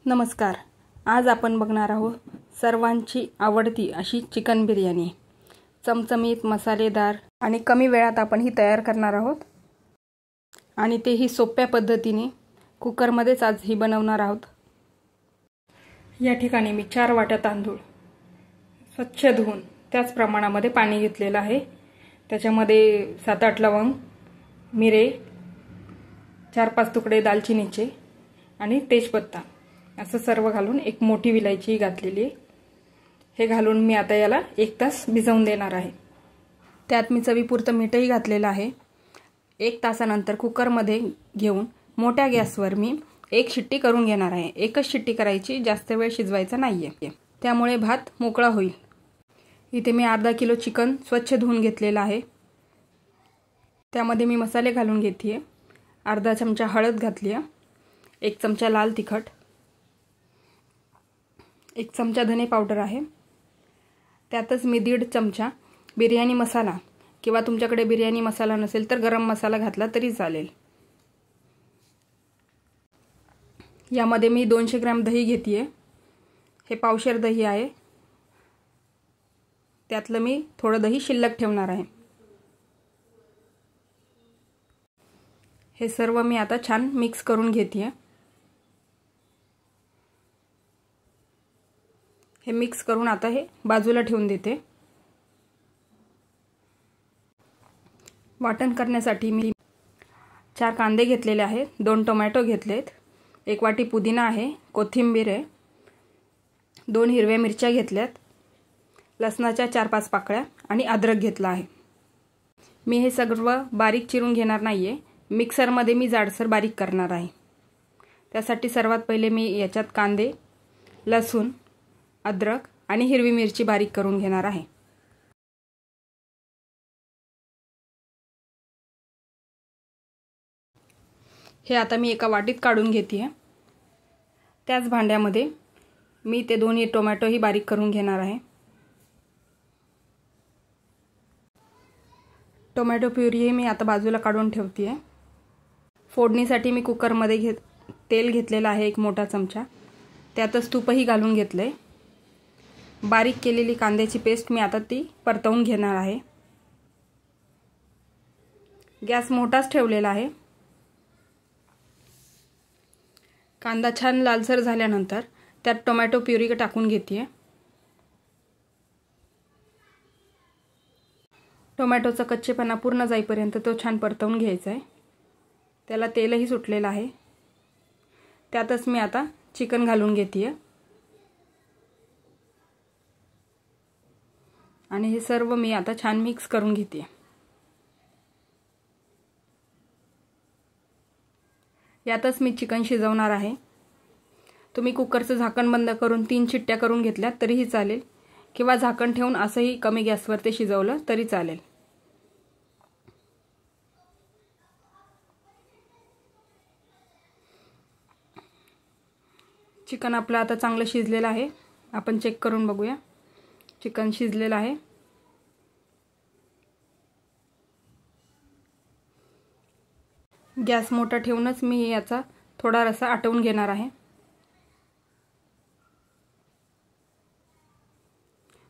नमस्कार. आज आपण बघणार आहोत सर्वांची आवडती अशी चिकन बिर्याणी. चमचमीत, मसालेदार आणि कमी वेळात आपण ही तयार करणार आहोत. आणि तेही सोप्या पद्धतीने कुकरमध्येच आज ही बनवणार आहोत. या ठिकाणी मी 4 वाट्या तांदूळ स्वच्छ धुवून त्याच प्रमाणामध्ये पाणी घेतलेलं आहे. त्याच्यामध्ये 7-8 लवंग, मिरे, 4-5 तुकडे दालचिनीचे आणि तेजपत्ता असं सर्व घालून एक मोठी विलायची घातलेली आहे. हे घालून मी आता याला 1 तास भिजवून देणार आहे. त्यात मी चवीपुरतं मीठही घातलेलं आहे. 1 तासानंतर कुकरमध्ये घेऊन मोठ्या गॅसवर मी 1 शिट्टी करून घेणार आहे. एकच शिट्टी करायची, जास्त वेळ शिजवायचा नाहीये, त्यामुळे भात मोकळा होईल. इथे मी अर्धा किलो चिकन स्वच्छ धुवून घेतलेलं आहे. त्यामध्ये मी मसाले घालून घेते. अर्धा चमचा हळद घातली आहे, 1 चमचा लाल तिखट, 1 चमचा धने पावडर आहे. त्यातच मी 1.5 चमचा बिर्याणी मसाला किंवा तुमच्याकडे बिर्याणी मसाला नसेल तर गरम मसाला घातला तरी चालेल. यामध्ये मी 200 ग्रॅम दही घेते. हे पावशेर दही आहे. त्यातलं मी थोडं दही शिल्लक ठेवणार आहे. हे सर्व मी आता छान मिक्स करून घेते. हे मिक्स करून आता हे बाजूला ठेवून देते. वाटण करण्यासाठी मी 4 कांदे घेतलेले आहेत, 2 टोमॅटो घेतलेत, 1 वाटी पुदिना आहे, कोथिंबीर आहे, 2 हिरव्या मिरच्या घेतल्यात, लसणाच्या 4-5 पाकळ्या आणि अद्रक घेतला आहे. मी हे सर्व बारीक चिरून घेणार नाहीये, मिक्सरमध्ये मी जाडसर बारीक करणार आहे. त्यासाठी सर्वात पहिले मी याच्यात कांदे, लसूण, अद्रक आणि हिरवी मिरची बारीक करून घेणार आहे. हे आता मी एका वाटीत काढून घेते. त्याच भांड्यामध्ये मी ते 2 टोमॅटोही बारीक करून घेणार आहे. टोमॅटो प्युरी मी आता बाजूला काढून ठेवते. फोडणीसाठी मी कुकरमध्ये तेल घेतलेलं आहे 1 मोठा चमचा. त्यातच तूपही घालून घेतलंय. बारीक केलेली कांद्याची पेस्ट मी आता ती परतवून घेणार आहे. गॅस मोठाच ठेवलेला आहे. कांदा छान लालसर झाल्यानंतर त्यात टोमॅटो प्युरी टाकून घेते. टोमॅटोचा कच्चेपणा पूर्ण जाईपर्यंत तो छान परतवून घ्यायचा आहे. त्याला तेलही सुटलेलं आहे. त्यातच मी आता चिकन घालून घेते आणि हे सर्व मी आता छान मिक्स करून घेते. यातच मी चिकन शिजवणार आहे. तुम्ही कुकरचं झाकण बंद करून 3 शिट्ट्या करून घेतल्यात तरीही चालेल, किंवा झाकण ठेवून असंही कमी गॅसवर ते शिजवलं तरी चालेल. चिकन आपलं आता चांगलं शिजलेलं आहे. आपण चेक करून बघूया. चिकन शिजलेलं आहे. गॅस मोठा ठेवूनच मी याचा थोडा रस्सा आटवून घेणार आहे.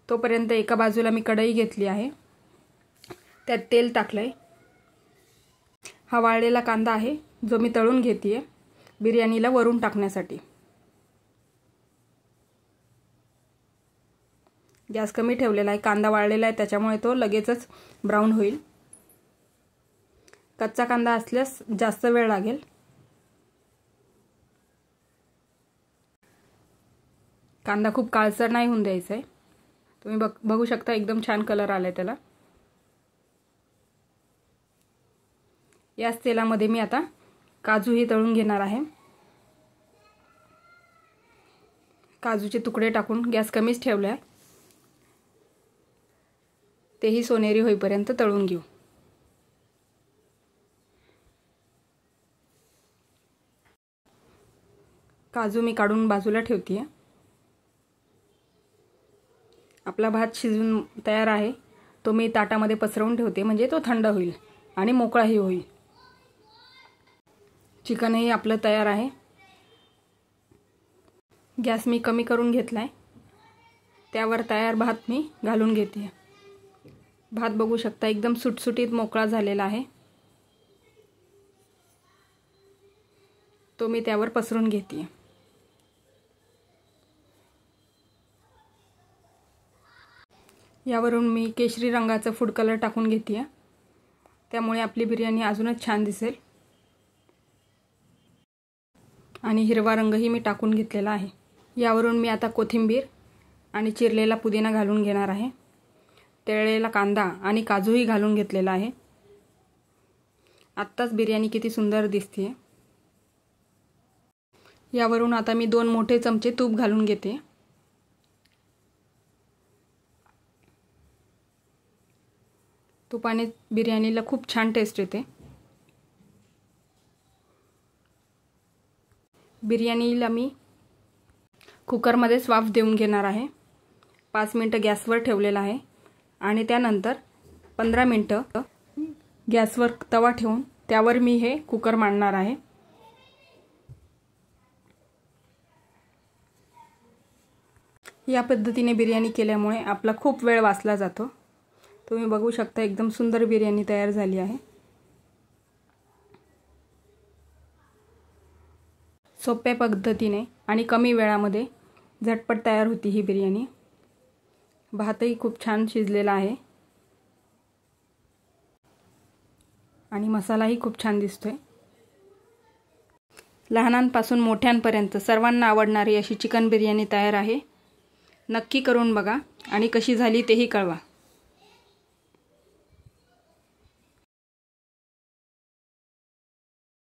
तोपर्यंत एका बाजूला मी कढई घेतली आहे. त्यात तेल टाकलंय. हा वाळलेला कांदा आहे जो मी तळून घेते बिर्याणीला वरून टाकण्यासाठी. गॅस कमी ठेवलेला आहे. कांदा वाळलेला आहे त्याच्यामुळे तो लगेचच ब्राऊन होईल. कच्चा कांदा असल्यास जास्त वेळ लागेल. कांदा खूप काळसर नाही होऊन द्यायचा आहे. तुम्ही बघू शकता एकदम छान कलर आलाय त्याला. याच तेलामध्ये मी आता काजूही तळून घेणार आहे. काजूचे तुकडे टाकून गॅस कमीच ठेवलाय. तेही सोनेरी होईपर्यंत तळून घेऊ. काजू मी काढून बाजूला ठेवते. आपला भात शिजून तयार आहे. तो मी ताटामध्ये पसरवून ठेवते, म्हणजे तो थंड होईल आणि मोकळाही होईल. चिकनही आपलं तयार आहे. गॅस मी कमी करून घेतलाय, त्यावर तयार भात मी घालून घेते। भात बघू शकता एकदम सुटसुटीत मोकळा झालेला आहे, तो मी त्यावर पसरून घेते। यावरून मी केशरी रंगाचा फूड कलर टाकून घेते, त्यामुळे आपली बिर्याणी अजूनच छान दिसेल। आणि हिरवा रंगही मी टाकून घेतलेला आहे। यावरून मी आता कोथिंबीर आणि चिरलेला पुदिना घालून घेणार आहे। तळलेला कांदा आणि काजूही घालून घेतलेला आहे। आत्ताच बिर्याणी किती सुंदर दिसते। यावरून आता मी 2 मोठे चमचे तूप घालून घेते। तुपाने बिर्याणीला खूप छान टेस्ट येते। बिर्याणीला मी कुकरमध्येच वाफ देऊन घेणार आहे। 5 मिनिटं गॅसवर ठेवलेला आहे आणि त्यानंतर 15 मिनिटं गॅसवर तवा ठेवून त्यावर मी हे कुकर मांडणार आहे। या पद्धतीने बिर्याणी केल्यामुळे आपला खूप वेळ वाचला जातो। तुम्ही बघू शकता एकदम सुंदर बिर्याणी तयार झाली आहे। सोप्या पद्धतीने आणि कमी वेळामध्ये झटपट तयार होती ही बिर्याणी। भातही खूप छान शिजलेला आहे आणि मसालाही खूप छान दिसतोय। लहानांपासून मोठ्यांपर्यंत सर्वांना आवडणारी अशी चिकन बिर्याणी तयार आहे। नक्की करून बघा आणि कशी झाली तेही कळवा।